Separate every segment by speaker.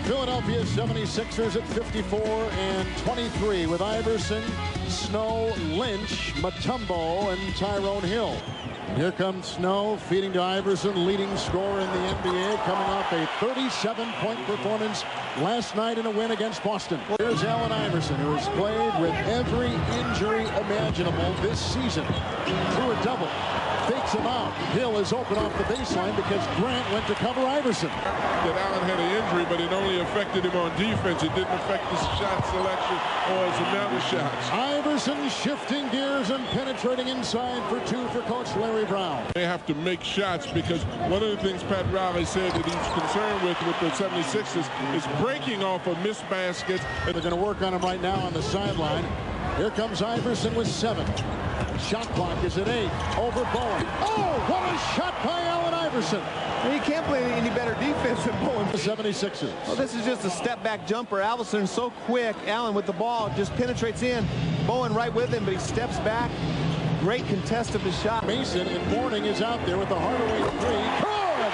Speaker 1: Philadelphia 76ers at 54-23 with Iverson, Snow, Lynch, Mutombo, and Tyrone Hill. Here comes Snow, feeding to Iverson, leading scorer in the NBA, coming off a 37-point performance last night in a win against Boston. Here's Allen Iverson, who has played with every injury imaginable this season. Threw a double, fakes him out. Hill is open off the baseline because Grant went to cover Iverson.
Speaker 2: That Allen had an injury, but it only affected him on defense. It didn't affect his shot selection or his amount of shots.
Speaker 1: Iverson shifting gears and penetrating inside for two for Coach Larry Brown.
Speaker 2: They have to make shots because one of the things Pat Riley said that he's concerned with the 76ers is breaking off of missed baskets.
Speaker 1: They're going to work on him right now on the sideline. Here comes Iverson with 7. Shot clock is at 8. Over Bowen. Oh, what a shot by Allen Iverson.
Speaker 3: You can't play any better defense than Bowen.
Speaker 1: The 76ers.
Speaker 3: Well, this is just a step-back jumper. Iverson so quick. Allen with the ball just penetrates in. Bowen right with him, but he steps back. Great contest of the shot.
Speaker 1: Mason and Mourning is out there with the Hardaway 3. Good!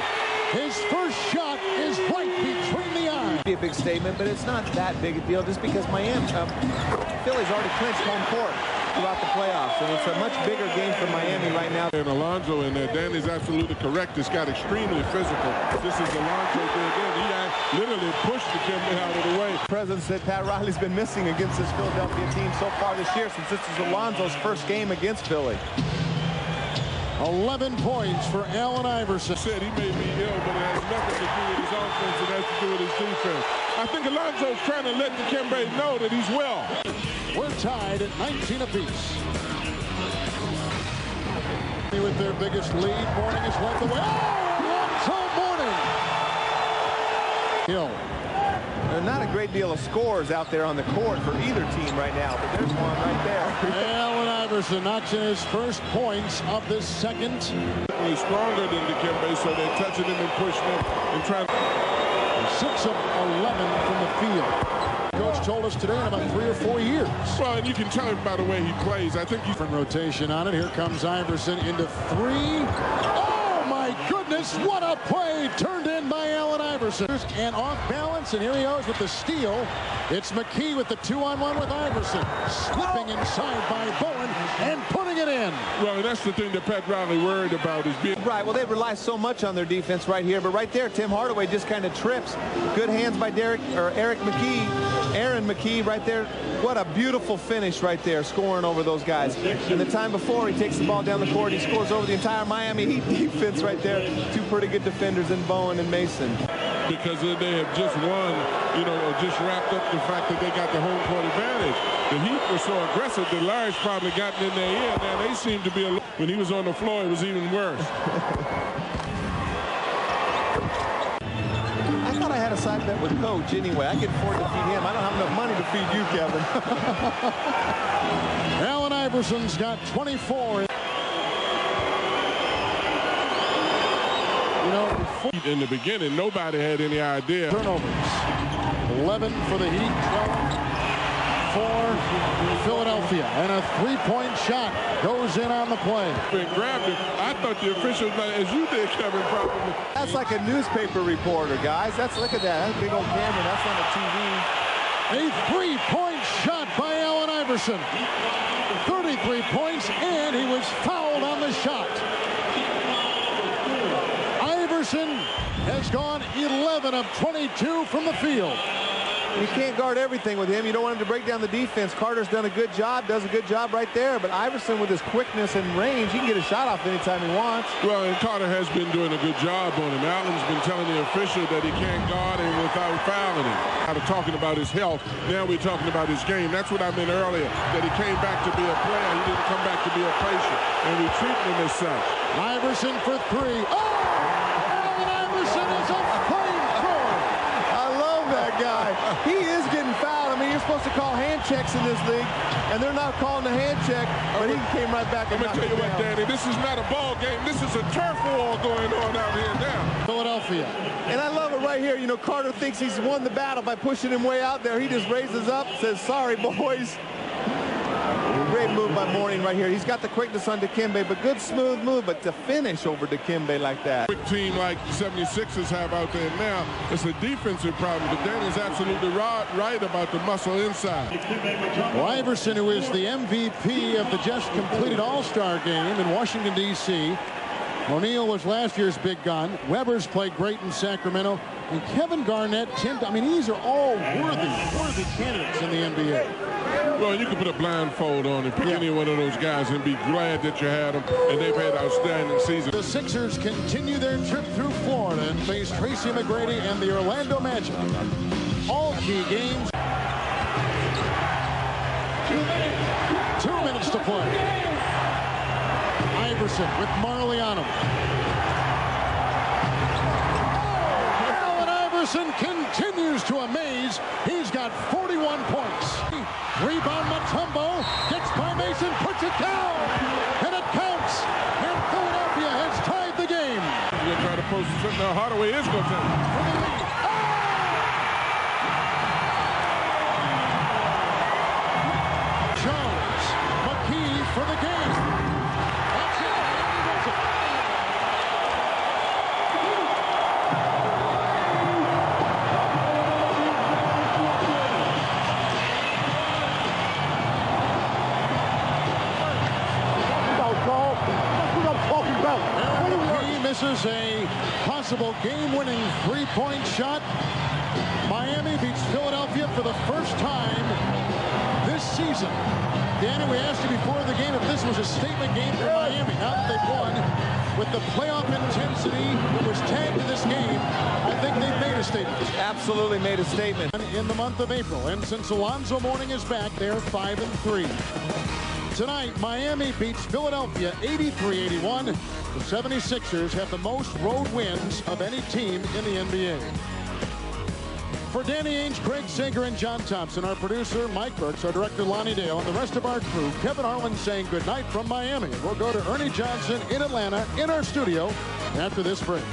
Speaker 1: His first shot is right between the eyes.
Speaker 3: Be a big statement, but it's not that big a deal just because Philly's already clinched home court throughout the playoffs, and it's a much bigger game for Miami right now.
Speaker 2: And Alonzo in there, Danny's absolutely correct. It's got extremely physical. This is Alonzo there again. He literally pushed Dikembe out of the way.
Speaker 3: The president said Pat Riley's been missing against this Philadelphia team so far this year, since this is Alonzo's first game against Philly.
Speaker 1: 11 points for Allen Iverson.
Speaker 2: Said he may be ill, but it has nothing to do with his offense. It has to do with his defense. I think Alonzo's trying to let Dikembe know that he's well.
Speaker 1: We're tied at 19 apiece. With their biggest lead, Mourning has led the way. Oh, Alonzo Mourning! Hill.
Speaker 3: There are not a great deal of scores out there on the court for either team right now, but there's one right there.
Speaker 1: Allen Iverson notching his first points of this second.
Speaker 2: He's stronger than Dikembe, so they're touching him and pushing him and trying.
Speaker 1: 6 of 11 from the field. Coach told us today in about 3 or 4 years.
Speaker 2: Well, and you can tell him by the way he plays. I think he's
Speaker 1: from rotation on it. Here comes Iverson into 3. Oh my goodness, what a play turned in by Allen Iverson. And off balance, and here he goes with the steal. It's McKee with the 2-on-1 with Iverson. Slipping inside by Bowen and putting it in.
Speaker 2: Well, that's the thing that Pat Riley worried about is being...
Speaker 3: Right, well, they rely so much on their defense right here, but right there, Tim Hardaway just kind of trips. Good hands by Aaron McKee right there. What a beautiful finish right there, scoring over those guys. And the time before, he takes the ball down the court. He scores over the entire Miami Heat defense right there. 2 pretty good defenders in Bowen and Mason.
Speaker 2: Because they have just won, or just wrapped up the fact that they got the home court advantage. The Heat were so aggressive that Larry's probably gotten in their ear. Now they seem to be, when he was on the floor, it was even worse.
Speaker 3: I thought I had a side bet with Coach anyway. I can afford to feed him. I don't have enough money to feed you, Kevin.
Speaker 1: Allen Iverson's got 24.
Speaker 2: In the beginning, nobody had any idea.
Speaker 1: Turnovers. 11 for the Heat, 12 for Philadelphia. And a 3-point shot goes in on the play.
Speaker 2: And grabbed it. I thought the officials, as you did, Kevin, probably.
Speaker 3: That's like a newspaper reporter, guys. Look at that. That's a big old camera. That's on the TV.
Speaker 1: A 3-point shot by Allen Iverson. 33 points, and he was fouled on the shot. Iverson has gone 11 of 22 from the field.
Speaker 3: You can't guard everything with him. You don't want him to break down the defense. Carter's done a good job, does a good job right there. But Iverson, with his quickness and range, he can get a shot off anytime he wants.
Speaker 2: Well, and Carter has been doing a good job on him. Allen's been telling the official that he can't guard him without fouling him. Out of talking about his health, now we're talking about his game. That's what I meant earlier, that he came back to be a player. He didn't come back to be a patient. And we treat him as such.
Speaker 1: Iverson for 3. Oh!
Speaker 3: Guy. He is getting fouled. I mean, you're supposed to call hand checks in this league, and they're not calling the hand check, but he came right back and knocked it down.
Speaker 2: I'm going to tell you what, Danny, this is not a ball game. This is a turf war going on out here now.
Speaker 1: Philadelphia.
Speaker 3: And I love it right here. Carter thinks he's won the battle by pushing him way out there. He just raises up, says, sorry, boys. Great move by Mourning right here. He's got the quickness on Dikembe, but good smooth move, but to finish over Dikembe like that.
Speaker 2: Quick team like the 76ers have out there now, it's a defensive problem, but Danny's absolutely right about the muscle inside.
Speaker 1: Well, Iverson, who is the MVP of the just completed All-Star game in Washington, D.C. O'Neal was last year's big gun. Weber's played great in Sacramento. And Kevin Garnett, these are all worthy candidates in the NBA.
Speaker 2: Well, you can put a blindfold on and pick any one of those guys and be glad that you had them, and they've had outstanding seasons.
Speaker 1: The Sixers continue their trip through Florida and face Tracy McGrady and the Orlando Magic. All key games. 2 minutes to play. Iverson with Marley on him. Allen Iverson continues to amaze. He's got 41 points. Rebound Mutombo, gets by Mason, puts it down, and it counts. And Philadelphia has tied the game.
Speaker 2: You're going to try to post something. Now Hardaway is going to take it.
Speaker 1: Jones, McKee for the game. Misses a possible game-winning three-point shot. Miami beats Philadelphia for the first time this season. Danny, we asked you before the game if this was a statement game for Miami. Now that they've won, with the playoff intensity that was tagged to this game, I think they've made a statement.
Speaker 3: Absolutely made a statement.
Speaker 1: In the month of April, and since Alonzo Mourning is back, they're 5-3. Tonight, Miami beats Philadelphia 83-81. The 76ers have the most road wins of any team in the NBA. For Danny Ainge, Craig Sager, and John Thompson, our producer, Mike Burks, our director, Lonnie Dale, and the rest of our crew, Kevin Harlan saying goodnight from Miami. We'll go to Ernie Johnson in Atlanta in our studio after this break.